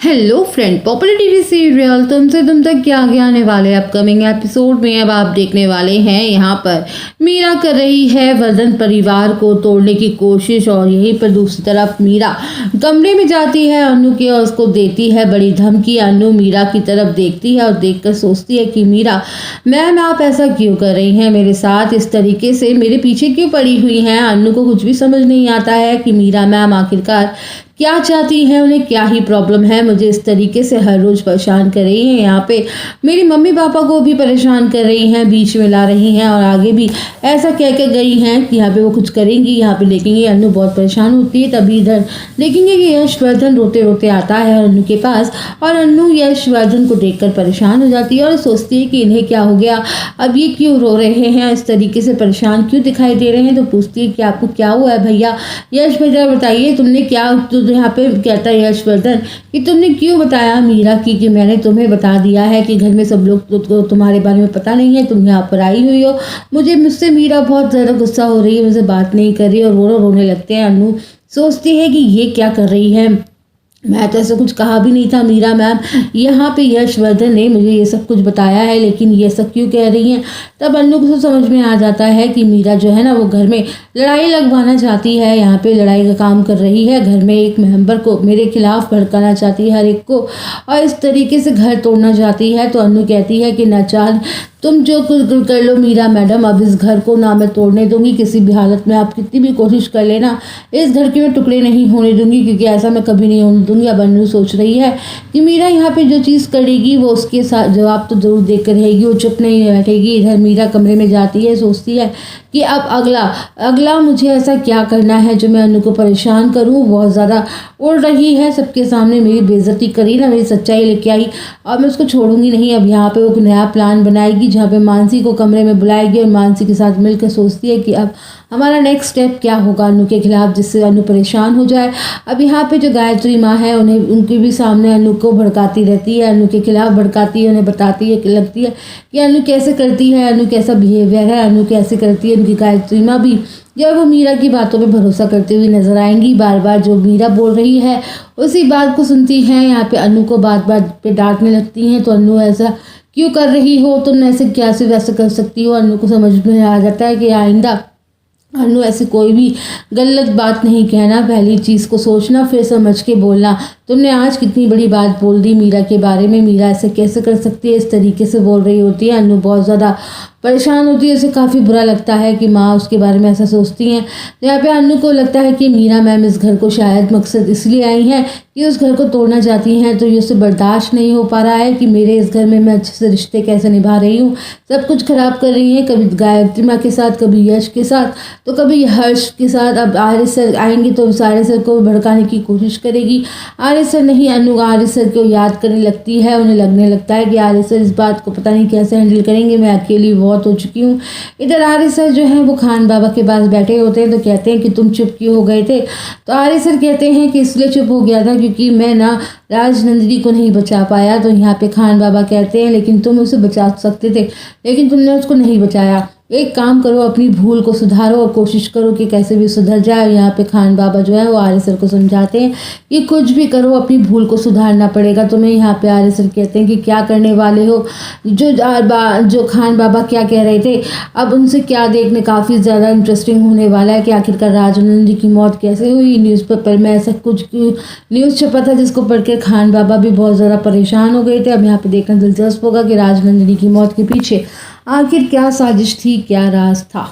Hello friend, popular TV serial तुमसे तुम तक क्या आगे आने वाले अपकमिंग एपिसोड में अब आप देखने वाले हैं। यहाँ पर मीरा कर रही है वर्धन परिवार को तोड़ने की कोशिश और यहीं पर दूसरी तरफ मीरा कमरे में जाती है अनु के और उसको देती है बड़ी धमकी। अनु मीरा की तरफ देखती है और देखकर सोचती है कि मीरा मैम आप ऐसा क्यों कर रही हैं मेरे साथ, इस तरीके से मेरे पीछे क्यों पड़ी हुई हैं। अनु को कुछ भी समझ नहीं आता है कि मीरा मैम आखिरकार क्या चाहती हैं, उन्हें क्या ही प्रॉब्लम है, मुझे इस तरीके से हर रोज परेशान कर रही हैं। यहाँ पे मेरी मम्मी पापा को भी परेशान कर रही हैं, बीच में ला रही हैं और आगे भी ऐसा कह के गई हैं कि यहाँ पे वो कुछ करेंगी, यहाँ पे देखेंगे। अनु बहुत परेशान होती है। तभी इधर देखेंगे कि यशवर्धन रोते रोते आता है अनु के पास और अनु यशवर्धन को देखकर परेशान हो जाती है और सोचती है कि इन्हें क्या हो गया, अब ये क्यों रो रहे हैं, इस तरीके से परेशान क्यों दिखाई दे रहे हैं। तो पूछती है कि आपको क्या हुआ है भैया, यश भैया बताइए तुमने क्या। तो यहाँ पे कहता है यशवर्धन कि तुमने क्यों बताया मीरा की कि मैंने तुम्हें बता दिया है कि घर में सब लोग तो तुम्हारे बारे में पता नहीं है, तुम यहाँ पर आई हुई हो। मुझसे मीरा बहुत ज़्यादा गुस्सा हो रही है, मुझसे बात नहीं कर रही और वो रोने लगते हैं। अनु सोचती है कि ये क्या कर रही है, मैं तो ऐसा कुछ कहा भी नहीं था मीरा मैम, यहाँ पे यशवर्धन ने मुझे ये सब कुछ बताया है, लेकिन ये सब क्यों कह रही हैं। तब अनु को समझ में आ जाता है कि मीरा जो है ना वो घर में लड़ाई लगवाना चाहती है, यहाँ पे लड़ाई का काम कर रही है, घर में एक मेंबर को मेरे खिलाफ भड़काना चाहती है हर एक को और इस तरीके से घर तोड़ना चाहती है। तो अनु कहती है कि नाचार तुम जो कुछ कर लो मीरा मैडम, अब इस घर को ना मैं तोड़ने दूंगी किसी भी हालत में, आप कितनी भी कोशिश कर लेना इस घर के मैं टुकड़े नहीं होने दूंगी, क्योंकि ऐसा मैं कभी नहीं होने दूंगी। अब अनु सोच रही है कि मीरा यहाँ पे जो चीज़ करेगी वो उसके साथ जवाब तो जरूर देकर रहेगी, वो चुप नहीं बैठेगी। इधर मीरा कमरे में जाती है, सोचती है कि अब अगला मुझे ऐसा क्या करना है जो मैं अनु को परेशान करूं। बहुत ज़्यादा उड़ रही है, सबके सामने मेरी बेइज्जती करी ना, मेरी सच्चाई लेके आई, अब मैं उसको छोड़ूंगी नहीं। अब यहाँ पे वो एक नया प्लान बनाएगी जहाँ पे मानसी को कमरे में बुलाएगी और मानसी के साथ मिलकर सोचती है कि अब हमारा नेक्स्ट स्टेप क्या होगा अनु के खिलाफ, जिससे अनु परेशान हो जाए। अब यहाँ पे जो गायत्री माँ है उन्हें उनके भी सामने अनु को भड़काती रहती है, अनु के खिलाफ भड़काती है, उन्हें बताती है कि लगती है कि अनु कैसे करती है, अनु कैसा बिहेवियर है, अनु कैसे करती है। उनकी गायत्री माँ भी जब वो मीरा की बातों पे भरोसा करती हुई नजर आएंगी, बार बार जो मीरा बोल रही है उसी बात को सुनती हैं। यहाँ पे अनु को बात बात पे डांटने लगती हैं, तो अनु ऐसा क्यों कर रही हो, तुम ऐसे क्या से वैसे कर सकती हो। अनु को समझ में आ जाता है कि आइंदा अनु ऐसी कोई भी गलत बात नहीं कहना, पहली चीज़ को सोचना फिर समझ के बोलना। तुमने आज कितनी बड़ी बात बोल दी मीरा के बारे में, मीरा ऐसे कैसे कर सकती है, इस तरीके से बोल रही होती है। अनु बहुत ज़्यादा परेशान होती है, उसे काफ़ी बुरा लगता है कि माँ उसके बारे में ऐसा सोचती हैं। तो यहाँ पे अनु को लगता है कि मीरा मैम इस घर को शायद मकसद इसलिए आई हैं कि उस घर को तोड़ना चाहती हैं, तो ये उसे बर्दाश्त नहीं हो पा रहा है कि मेरे इस घर में मैं अच्छे से रिश्ते कैसे निभा रही हूँ, सब कुछ खराब कर रही हैं, कभी गायत्री माँ के साथ, कभी यश के साथ, तो कभी हर्ष के साथ। अब आर्य सर आएंगे तो आर्य सर को भड़काने की कोशिश करेगी। आर्य सर नहीं, अनु आर्य सर को याद करने लगती है, उन्हें लगने लगता है कि आर्य सर इस बात को पता नहीं कैसे हैंडल करेंगे, मैं अकेली बहुत हो चुकी हूँ। इधर आर्य सर जो है वो खान बाबा के पास बैठे होते हैं, तो कहते हैं कि तुम चुप क्यों हो गए थे। तो आर्य सर कहते हैं कि इसलिए चुप हो गया था क्योंकि मैं ना राजनंदिनी को नहीं बचा पाया। तो यहाँ पे खान बाबा कहते हैं लेकिन तुम उसे बचा सकते थे, लेकिन तुमने उसको नहीं बचाया। एक काम करो, अपनी भूल को सुधारो और कोशिश करो कि कैसे भी सुधर जाए। यहाँ पे खान बाबा जो है वो आर्य सर को समझाते हैं कि कुछ भी करो अपनी भूल को सुधारना पड़ेगा तुम्हें। यहाँ पे आर्य सर कहते हैं कि क्या करने वाले हो, जो खान बाबा क्या कह रहे थे, अब उनसे क्या देखने, काफ़ी ज़्यादा इंटरेस्टिंग होने वाला है कि आखिरकार राजनंदिनी की मौत कैसे हुई। न्यूज़पेपर में ऐसा कुछ न्यूज़ छपा था जिसको पढ़कर खान बाबा भी बहुत ज़्यादा परेशान हो गए थे। अब यहाँ पे देखना दिलचस्प होगा कि राजनंदिनी की मौत के पीछे आखिर क्या साजिश थी, क्या राज था।